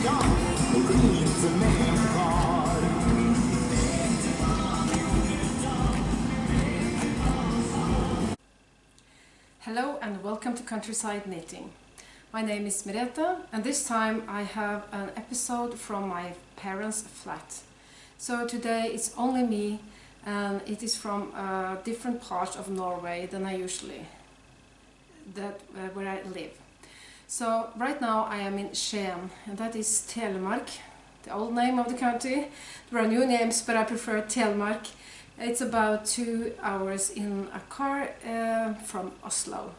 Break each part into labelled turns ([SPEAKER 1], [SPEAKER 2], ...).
[SPEAKER 1] ska och inte med kvar.
[SPEAKER 2] Hello and welcome to Countryside Knitting. My name is Merete and this time I have an episode from my parents' flat. So today it's only me and it is from a different part of Norway than I usually where I live. So right now I am in Janne, and that is Telemark, the old name of the country. There are new names, but I prefer Telemark. It's about 2 hours in a car from Oslo.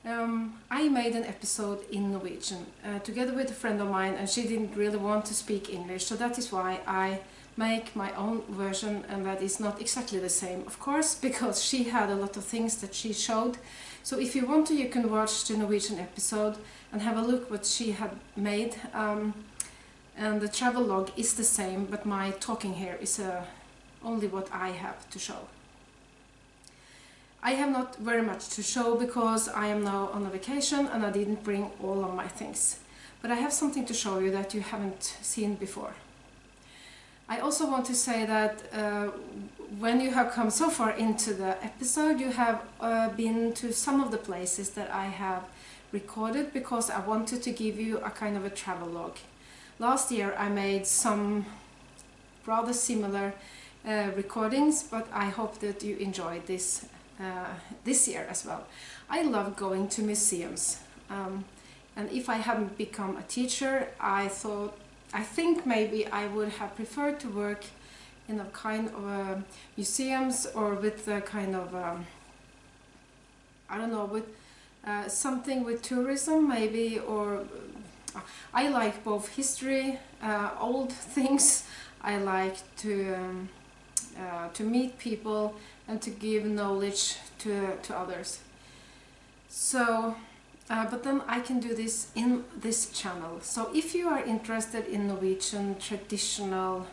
[SPEAKER 2] I made an episode in Norwegian together with a friend of mine, and she didn't really want to speak English, so that is why I make my own version, and that is not exactly the same, of course, because she had a lot of things that she showed. So if you want to, you can watch the Norwegian episode and have a look what she had made. And the travel log is the same, but my talking here is only what I have to show. I have not very much to show because I am now on a vacation and I didn't bring all of my things. But I have something to show you that you haven't seen before. I also want to say that when you have come so far into the episode, you have been to some of the places that I have recorded because I wanted to give you a kind of a travel log. Last year I made some rather similar recordings, but I hope that you enjoyed this this year as well. I love going to museums, and if I hadn't become a teacher, I think maybe I would have preferred to work in a kind of museums or with a kind of I don't know, with something with tourism maybe, or I like both history, old things. I like to meet people and to give knowledge to others. So but then I can do this in this channel. So if you are interested in Norwegian traditional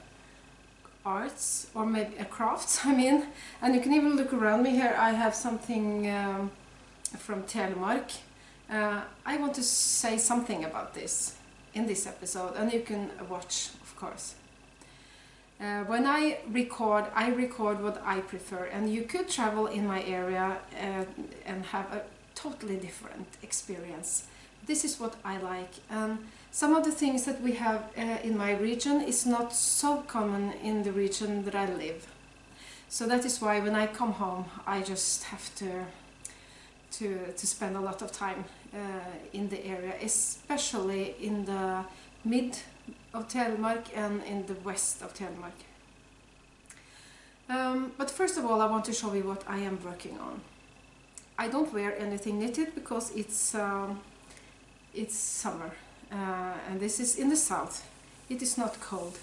[SPEAKER 2] arts or maybe crafts, I mean, and you can even look around me here, I have something from Telemark. I want to say something about this in this episode, and you can watch, of course. When I record what I prefer, and you could travel in my area and have a totally different experience. This is what I like, and some of the things that we have in my region is not so common in the region that I live. So that is why when I come home I just have to spend a lot of time in the area, especially in the mid of Telemark and in the west of Telemark. But first of all I want to show you what I am working on. I don't wear anything knitted because it's summer, and this is in the south. It is not cold.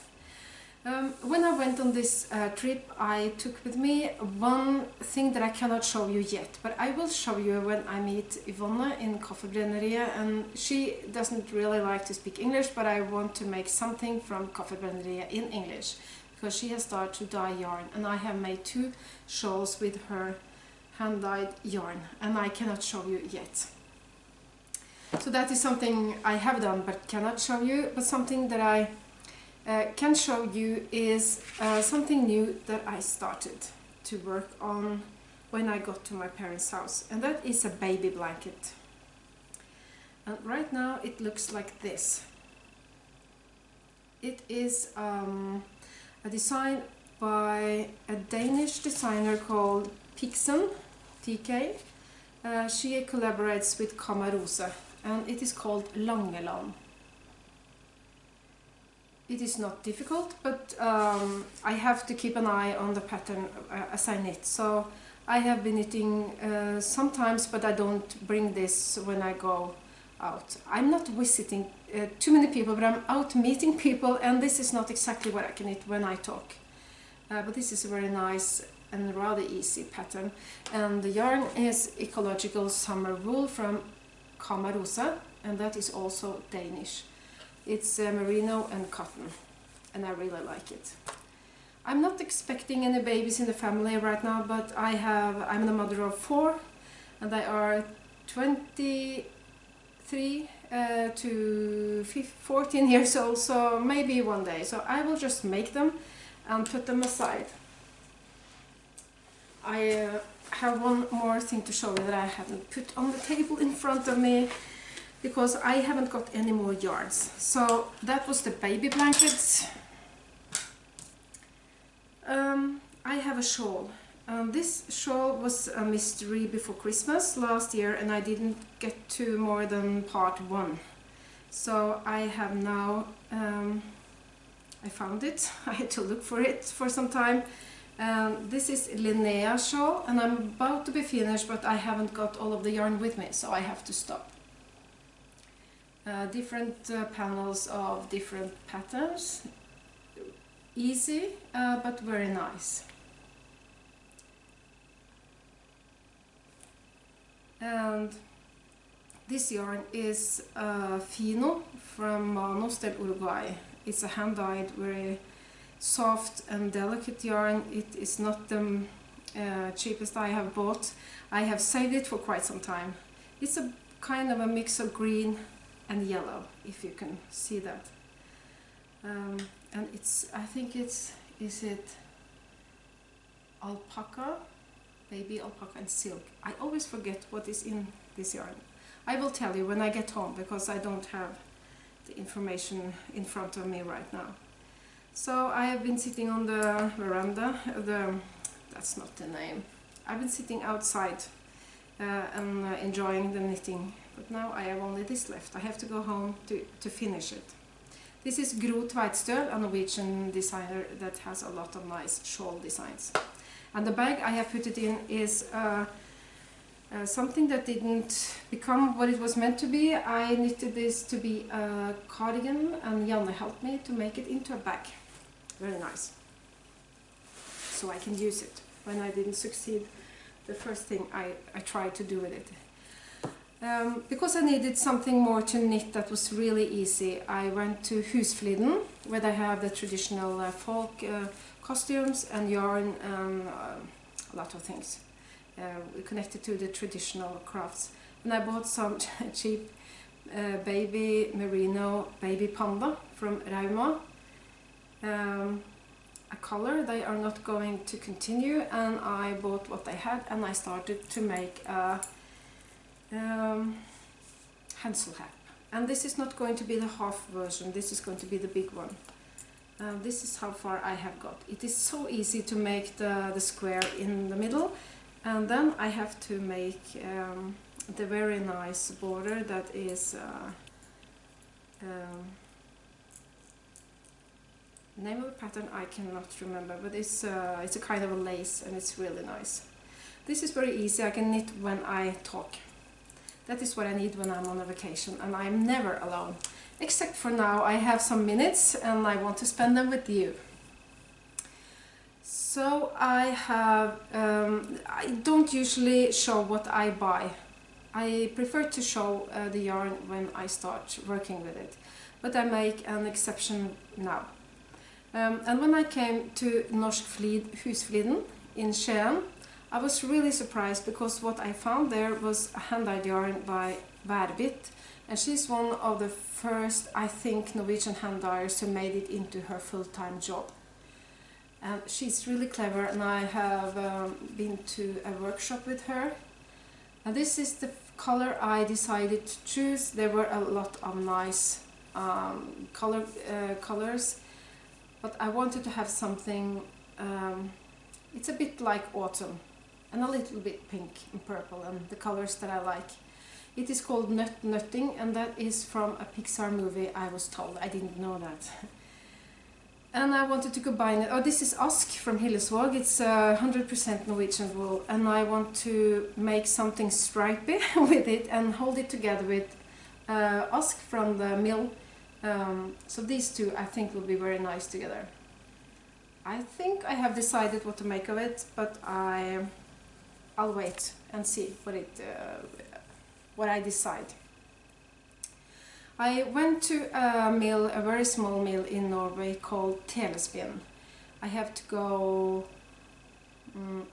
[SPEAKER 2] When I went on this trip, I took with me one thing that I cannot show you yet, but I will show you when I meet Yvonne in Kaffebrenneriet, and she doesn't really like to speak English, but I want to make something from Kaffebrenneriet in English because she has started to dye yarn, and I have made 2 shawls with her hand-dyed yarn, and I cannot show you yet. So that is something I have done but cannot show you, but something that I can show you is something new that I started to work on when I got to my parents' house, and that is a baby blanket. And right now it looks like this. It is a design by a Danish designer called Pixen, TK. She collaborates with Kamarose, and it is called Langeland. It is not difficult, but I have to keep an eye on the pattern as I knit. So I have been knitting sometimes, but I don't bring this when I go out. I'm not visiting too many people, but I'm out meeting people, and this is not exactly what I can knit when I talk. But this is a very nice and rather easy pattern, and the yarn is ecological summer wool from Kamarose, and that is also Danish. It's merino and cotton, and I really like it. I'm not expecting any babies in the family right now, but I'm the mother of 4, and they are 23, to 14 years old, so maybe one day. So I will just make them and put them aside. I have one more thing to show you that I haven't put on the table in front of me, because I haven't got any more yarns. So that was the baby blankets. I have a shawl. This shawl was a mystery before Christmas last year, and I didn't get to more than part 1. So I have now, I found it. I had to look for it for some time. This is Linnea shawl, and I'm about to be finished, but I haven't got all of the yarn with me, so I have to stop. Different panels of different patterns. Easy, but very nice. And this yarn is Fino from Manos del Uruguay. It's a hand-dyed, very soft and delicate yarn. It is not the cheapest I have bought. I have saved it for quite some time. It's a kind of a mix of green and yellow, if you can see that. And it's, I think it's, is it alpaca? Baby alpaca and silk. I always forget what is in this yarn. I will tell you when I get home, because I don't have the information in front of me right now. So I have been sitting on the veranda, that's not the name. I've been sitting outside and enjoying the knitting, but now I have only this left. I have to go home to finish it. This is Gro Tveitstøl, a Norwegian designer that has a lot of nice shawl designs. And the bag I have put it in is something that didn't become what it was meant to be. I knitted this to be a cardigan, and Janne helped me to make it into a bag. Very nice. So I can use it when I didn't succeed the first thing I tried to do with it. Because I needed something more to knit that was really easy, I went to Husfliden, where they have the traditional folk costumes and yarn and a lot of things connected to the traditional crafts. And I bought some cheap baby merino baby panda from Rauma. A color they are not going to continue, and I bought what they had, and I started to make a Hansel hat. And this is not going to be the half version, this is going to be the big one. This is how far I have got. It is so easy to make the square in the middle, and then I have to make the very nice border that is name of the pattern I cannot remember, but it's a kind of a lace, and it's really nice. This is very easy. I can knit when I talk. That is what I need when I'm on a vacation, and I'm never alone. Except for now, I have some minutes and I want to spend them with you. So I have, I don't usually show what I buy. I prefer to show the yarn when I start working with it, but I make an exception now. And when I came to Norsk Husfliden in Skien, I was really surprised, because what I found there was a hand-dyed yarn by Værbit, and she's one of the first, I think, Norwegian hand dyers who made it into her full-time job. And she's really clever, and I have been to a workshop with her. And this is the color I decided to choose. There were a lot of nice colors, but I wanted to have something, it's a bit like autumn, and a little bit pink and purple, and the colors that I like. It is called Nutting, and that is from a Pixar movie, I was told. I didn't know that. And I wanted to combine it. Oh, this is Ask from Hillesvåg. It's 100% Norwegian wool, and I want to make something stripy with it and hold it together with Ask from the mill. So these two I think will be very nice together. I think I have decided what to make of it, but I'll wait and see what I decide. I went to a mill, a very small mill in Norway called Telespinn. I have to go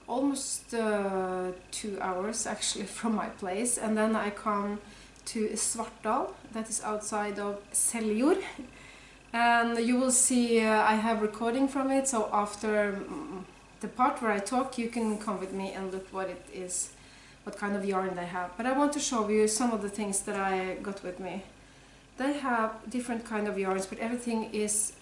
[SPEAKER 2] almost 2 hours actually from my place, and then I come to Svartdal, that is outside of Seljord. And you will see I have recording from it, so after the part where I talk you can come with me and look what it is, what kind of yarn they have. But I want to show you some of the things that I got with me. They have different kind of yarns, but everything is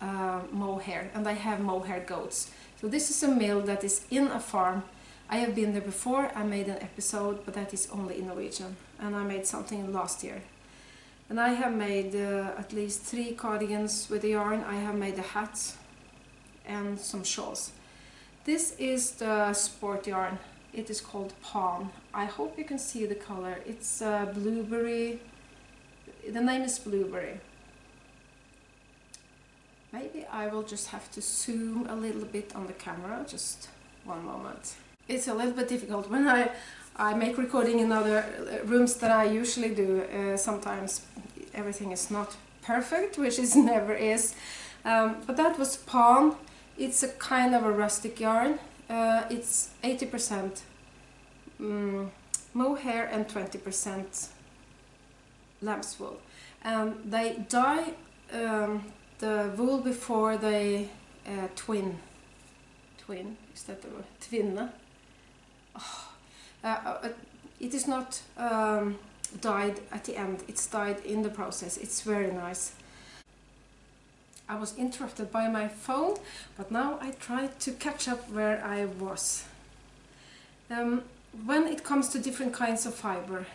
[SPEAKER 2] mohair, and they have mohair goats. So this is a mill that is in a farm. I have been there before, I made an episode, but that is only in Norwegian, and I made something last year. And I have made at least 3 cardigans with the yarn. I have made a hat and some shawls. This is the sport yarn. It is called Pan. I hope you can see the color. It's blueberry. The name is Blueberry. Maybe I will just have to zoom a little bit on the camera. Just one moment. It's a little bit difficult when I make recording in other rooms that I usually do. Sometimes everything is not perfect, which it never is. But that was Pan. It's a kind of a rustic yarn. It's 80% mohair and 20% lamb's wool. And they dye the wool before they twin. Twin, is that the word? Twinne. Oh. It is not dyed at the end, it's dyed in the process. It's very nice. I was interrupted by my phone, but now I try to catch up where I was. When it comes to different kinds of fiber,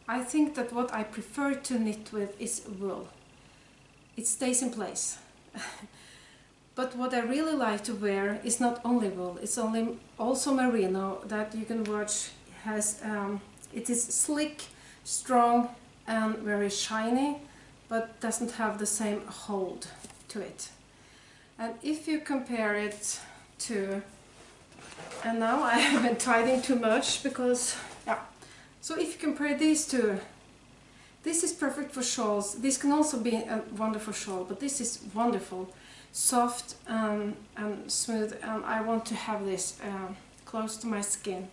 [SPEAKER 2] I think that what I prefer to knit with is wool. It stays in place. But what I really like to wear is not only wool, it's also merino that you can watch. It is slick, strong and very shiny, but doesn't have the same hold to it. And if you compare it to, and now I haven't tied in too much because, yeah. So if you compare these two, this is perfect for shawls. This can also be a wonderful shawl, but this is wonderful, soft and smooth, and I want to have this close to my skin.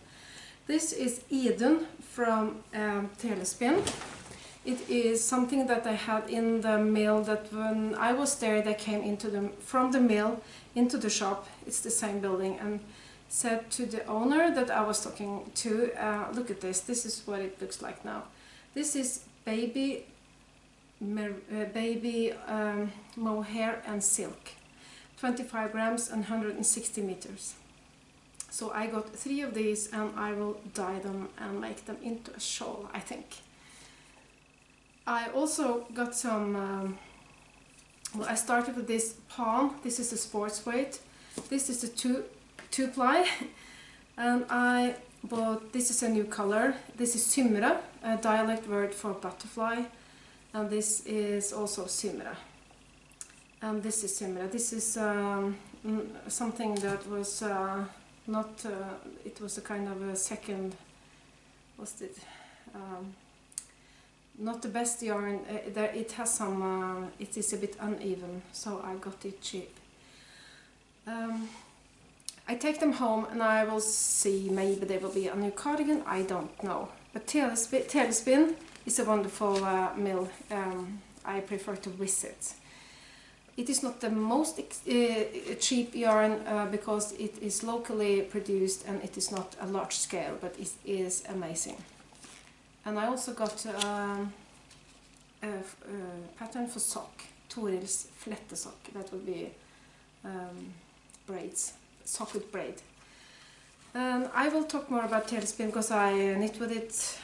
[SPEAKER 2] This is Idun from Telespin. It is something that I had in the mill, that when I was there they came from the mill into the shop. It's the same building, and said to the owner that I was talking to, look at this, this is what it looks like now. This is baby mohair and silk, 25 grams and 160 meters. So I got 3 of these and I will dye them and make them into a shawl, I think. I also got some, well, I started with this Pan. This is a sports weight. This is a two ply, and I bought, this is a new color. This is Symre, a dialect word for butterfly, and this is also Symre. And this is Symre. This is something that was not, it was a kind of a second, what's it, not the best yarn. It has some, it is a bit uneven, so I got it cheap. I take them home and I will see, maybe there will be a new cardigan, I don't know. But Telespin is a wonderful mill I prefer to visit. It is not the most cheap yarn because it is locally produced and it is not a large scale, but it is amazing. And I also got a pattern for sock, Toril's flettesock. That would be braids, sock with braid. And I will talk more about Telespin because I knit with it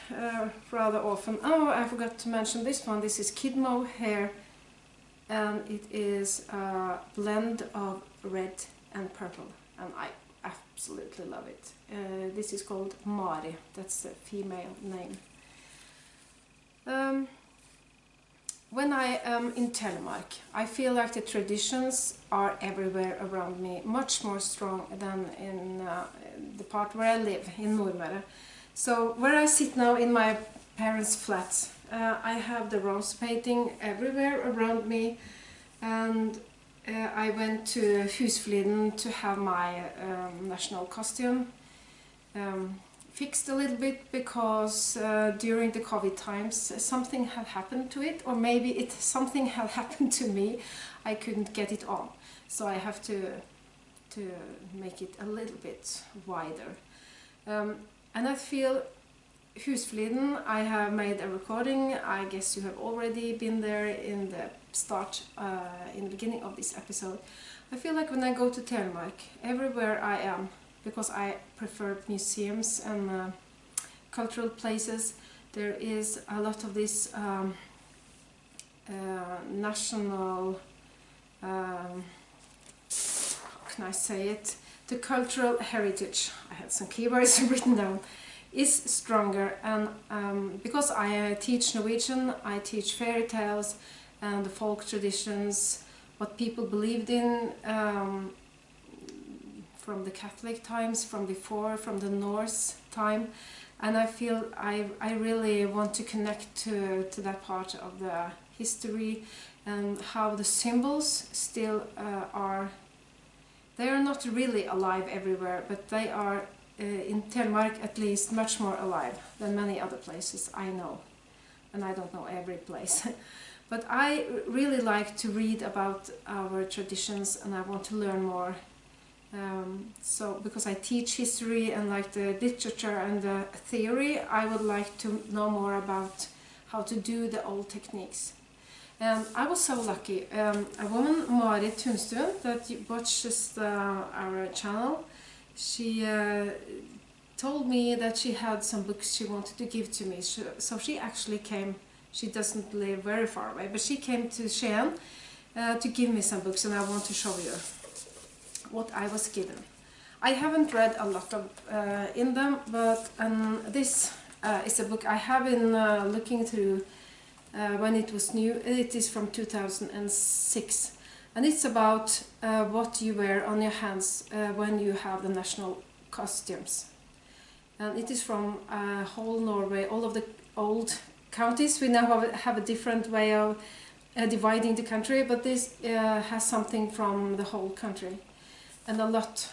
[SPEAKER 2] rather often. Oh, I forgot to mention this one. This is Kid Mohair, and it is a blend of red and purple, and I absolutely love it. This is called Mari, that's the female name. When I am in Telemark, I feel like the traditions are everywhere around me, much more strong than in the part where I live, in Nordmøre. So where I sit now in my parents' flat, I have the rose painting everywhere around me, and I went to Husfliden to have my national costume fixed a little bit because during the COVID times something had happened to it, or maybe something had happened to me. I couldn't get it on, so I have to make it a little bit wider. And I feel Husfliden, I have made a recording. I guess you have already been there in the start, in the beginning of this episode. I feel like when I go to Telemark, everywhere I am, because I prefer museums and cultural places, there is a lot of this national, how can I say it, the cultural heritage, I had some keywords written down, is stronger. And because I teach Norwegian, I teach fairy tales and the folk traditions, what people believed in from the Catholic times, from before, from the Norse time, and I feel I really want to connect to that part of the history and how the symbols still are. They are not really alive everywhere, but they are in Telemark at least much more alive than many other places I know, and I don't know every place. But I really like to read about our traditions and I want to learn more. So because I teach history and like the literature and the theory, I would like to know more about how to do the old techniques. And I was so lucky. A woman, Marit Tunstuen, that watches our channel, she told me that she had some books she wanted to give to me. So she actually came. She doesn't live very far away, but she came to Skien to give me some books, and I want to show you what I was given. I haven't read a lot of in them, but this is a book I have been looking through when it was new. It is from 2006, and it's about what you wear on your hands when you have the national costumes. And it is from whole Norway, all of the old counties. We now have a different way of dividing the country, but this has something from the whole country, and a lot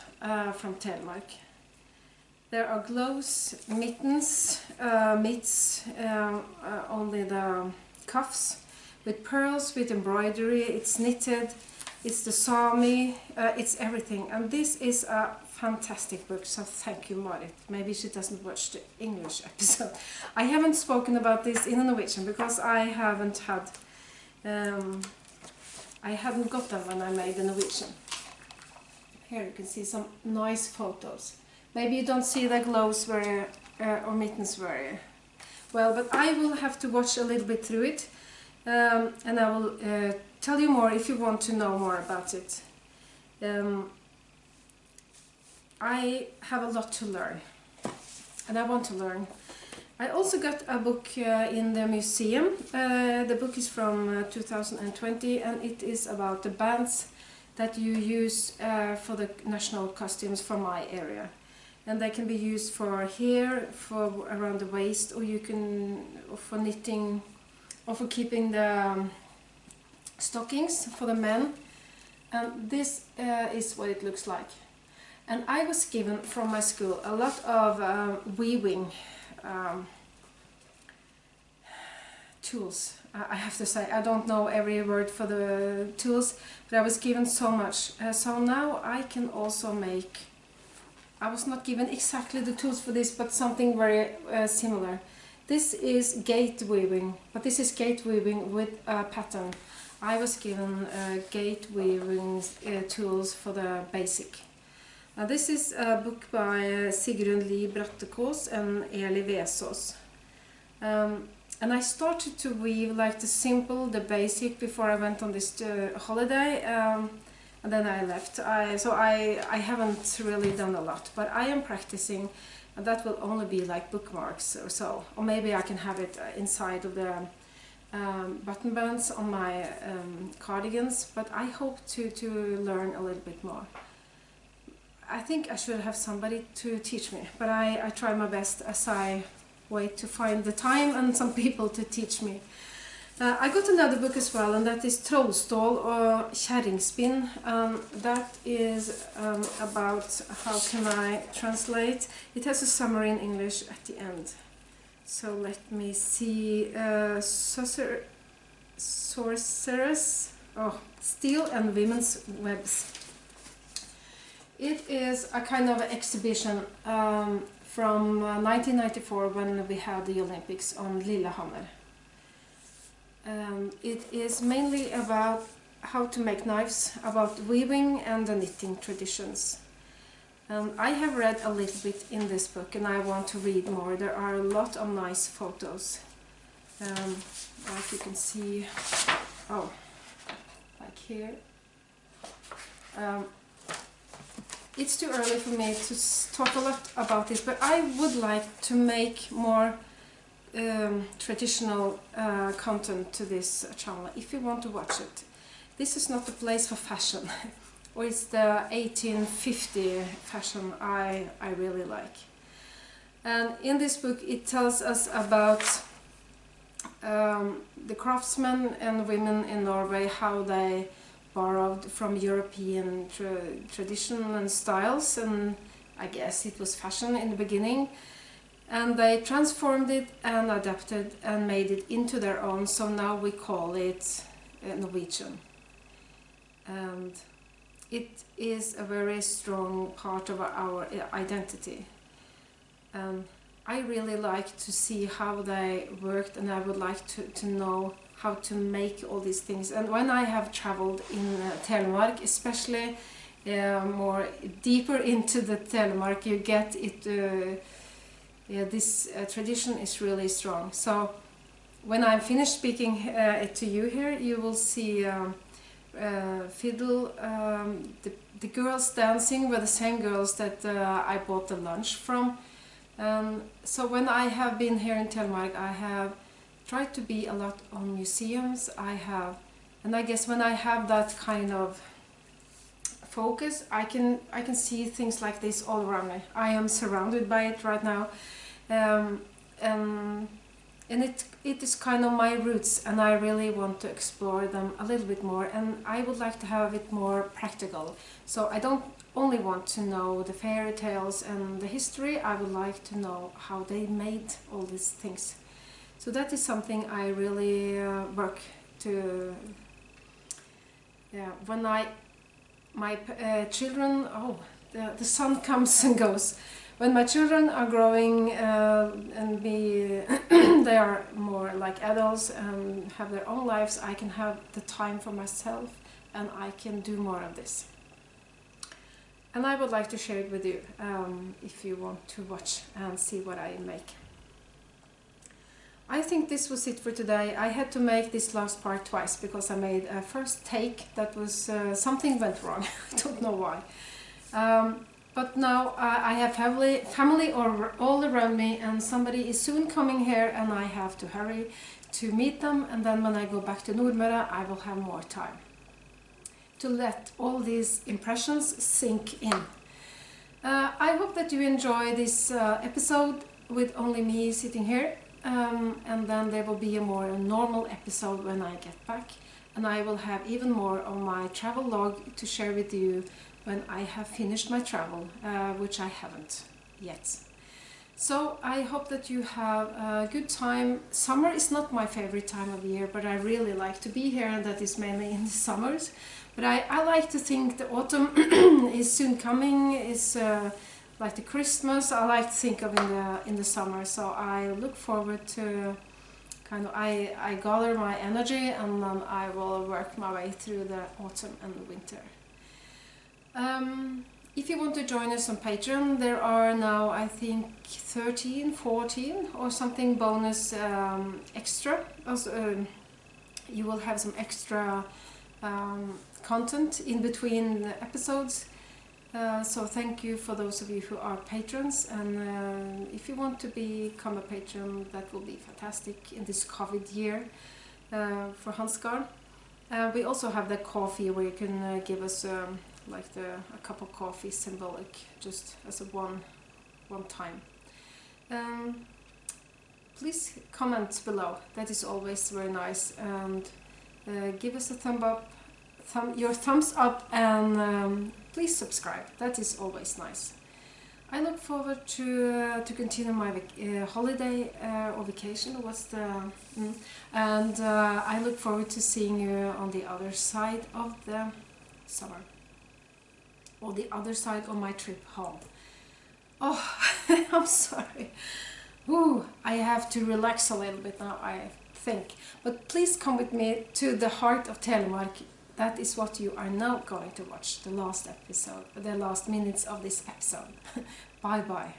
[SPEAKER 2] from Telemark. There are gloves, mittens, mitts, only the cuffs, with pearls, with embroidery. It's knitted, it's the Sami, it's everything. And this is a fantastic book, so thank you, Marit. Maybe she doesn't watch the English episode. I haven't spoken about this in Norwegian because I haven't had, I hadn't got them when I made the Norwegian. Here you can see some nice photos. Maybe you don't see the gloves very, or mittens very well, but I will have to watch a little bit through it, and I will tell you more if you want to know more about it. I have a lot to learn, and I want to learn. I also got a book in the museum. The book is from 2020, and it is about the bands that you use for the national costumes from my area. And they can be used for hair, for around the waist, or you can for knitting, or for keeping the stockings for the men. And this is what it looks like. And I was given from my school a lot of weaving tools. I have to say, I don't know every word for the tools, but I was given so much. So now I can also make, I was not given exactly the tools for this, but something very similar. This is gate weaving, but this is gate weaving with a pattern. I was given gate weaving tools for the basic. Now this is a book by Sigrun Li Brattekås and Eli Vesaas. And I started to weave like the simple, the basic, before I went on this holiday, and then I left. So I haven't really done a lot, but I am practicing, and that will only be like bookmarks or so. Or maybe I can have it inside of the button bands on my cardigans, but I hope to learn a little bit more. I think I should have somebody to teach me, but I try my best as I wait to find the time and some people to teach me. I got another book as well, and that is Trollstål or Kärringspinn. That is about, how can I translate? It has a summary in English at the end. So let me see. Sorceress, Steel and Women's Webs. It is a kind of exhibition from 1994 when we had the Olympics on Lillehammer. It is mainly about how to make knives, about weaving and the knitting traditions. I have read a little bit in this book and I want to read more. There are a lot of nice photos. Like you can see, like here. It's too early for me to talk a lot about this, but I would like to make more traditional content to this channel if you want to watch it. This is not a place for fashion, or it's the 1850 fashion I really like. And in this book it tells us about the craftsmen and women in Norway, how they borrowed from European tradition and styles, and I guess it was fashion in the beginning, and they transformed it and adapted and made it into their own, so now we call it Norwegian. And it is a very strong part of our identity. I really like to see how they worked, and I would like to know how to make all these things. And when I have traveled in Telemark, especially more deeper into the Telemark, you get it. This tradition is really strong. So when I'm finished speaking it to you here, you will see fiddle, the girls dancing were the same girls that I bought the lunch from. So when I have been here in Telemark, I have tried to be a lot on museums. And I guess when I have that kind of focus, I can see things like this all around me. I am surrounded by it right now, and it is kind of my roots, and I really want to explore them a little bit more, and I would like to have it more practical. So I don't only want to know the fairy tales and the history, I would like to know how they made all these things. So that is something I really work to. When my children, the sun comes and goes. When my children are growing and they are more like adults and have their own lives, I can have the time for myself and I can do more of this. And I would like to share it with you if you want to watch and see what I make. I think this was it for today. I had to make this last part twice because I made a first take that was something went wrong. I don't know why. But now I have family all around me, and somebody is soon coming here and I have to hurry to meet them, and then when I go back to Nordmøre I will have more time to let all these impressions sink in. I hope that you enjoy this episode with only me sitting here, and then there will be a more normal episode when I get back, and I will have even more of my travel log to share with you when I have finished my travel, which I haven't yet. So I hope that you have a good time. Summer is not my favorite time of year, but I really like to be here, and that is mainly in the summers. But I like to think the autumn is soon coming, is like the Christmas. I like to think of in the summer, so I look forward to I gather my energy, and then I will work my way through the autumn and the winter. If you want to join us on Patreon, there are now I think 13, 14 or something bonus extra. Also, you will have some extra content in between the episodes. So thank you for those of you who are patrons, and if you want to become a patron, that will be fantastic in this COVID year for Hansgard. We also have the coffee where you can give us like a cup of coffee, symbolic, just as a one time. please comment below. That is always very nice. And give us a your thumbs up, and please subscribe. That is always nice. I look forward to continue my holiday or vacation. And I look forward to seeing you on the other side of the summer, or the other side of my trip home. Oh, I'm sorry. Ooh, I have to relax a little bit now, I think. But please come with me to the heart of Telemark. That is what you are now going to watch, the last episode, the last minutes of this episode. Bye bye.